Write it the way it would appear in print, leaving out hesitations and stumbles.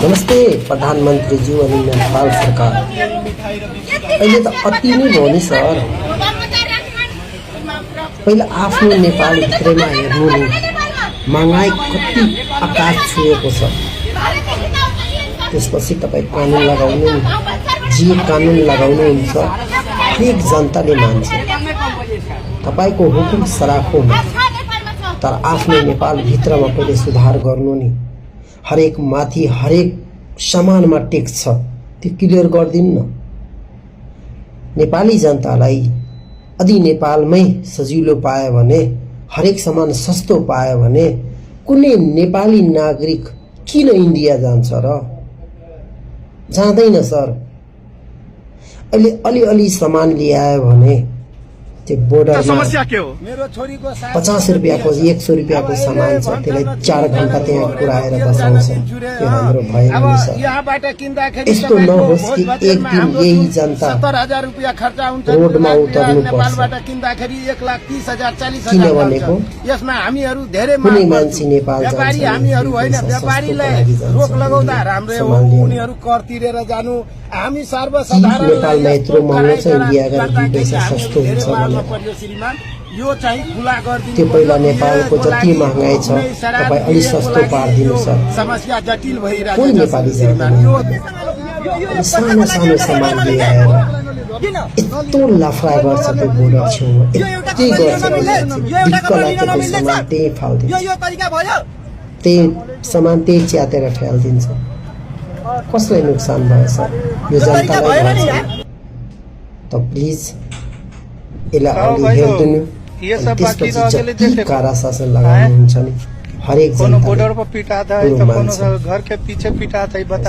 नमस्ते प्रधानमन्त्रीज्यू अनि नेपाल सरकार। अहिले त अति नै भयो नि सर। पहिला आफ्नो नेपाल भित्रैमा हेर्नु नि, महँगाई कति आकाश छुएको छ। त्यसपछि तपाईँ कानुन लगाउनु, जे कानुन लगाउनुहुन्छ हरेक जनताले मान्छ। तपाईँको हुकुम सराखो न, तर आफ्नो नेपाल भित्रमा पहिले सुधार गर्नु नि। हरेक माथि हरेक सामानमा ट्याक्स छ, त्यो क्लियर गरिदिनु न। नेपाली जनतालाई यदि नेपालमै सजिलो पायो भने, हरेक सामान सस्तो पायो भने कुनै नेपाली नागरिक किन इन्डिया जान्छ र? जाँदैन सर। अहिले अलिअलि सामान ल्यायो भने त्यो बोर्डरमा समस्या के हो? 50 रुपियाँको 100 रुपियाँको सामान छ, त्यसलाई 4 घण्टा त्यहाँ पुर्याएर बसाउँछ। त्यो हाम्रो भयो नि सर। यस्तो नहोस् कि एक दिन यही जनता 70,000 रुपैयाँ खर्च हुन्छ रोडमा उतर्नु पर्छ। किन्दाखेरि 1,30,000 40,000 किन भनेको यसमा हामीहरू धेरै कुनै मान्छे नेपाल जान्छ व्यापारी हामीहरू होइन, व्यापारीलाई रोक लगाउँदा राम्रै हो। उनीहरू कर तिरेर जानु, हामी सर्वसाधारण नेपालमा यत्रो महँगो छ, इन्डिया गएर 2 पैसा सस्तो हुन्छ भने यो चाहिँ खुला गरिदिनु। त्यो पहिला नेपालको जति महँगाई छ तपाईँ अलि सस्तो पारिदिनु सर। समस्या जटिल भइरहेको कोही नेपाली जाँदैन। सानो सानो सामान ल्याएर यत्रो लफडा गर्छ त्यो बोर्डर छेउमा, यति गर्छ दिक्क लागेको सामान त्यही फालिदिन्छ, त्यही सामान त्यही च्यातेर फालिदिन्छ। कसलाई नोक्सान भयो सर? यो जनतालाई भयो छ। त प्लिज यसलाई अलि हेरिदिनु। त्यसपछि जति कारा शासन लगाउनुहुन्छ नि हरेक जनता बॉर्डर पर पिटा था, घर के पीछे पिटा था, बताओ।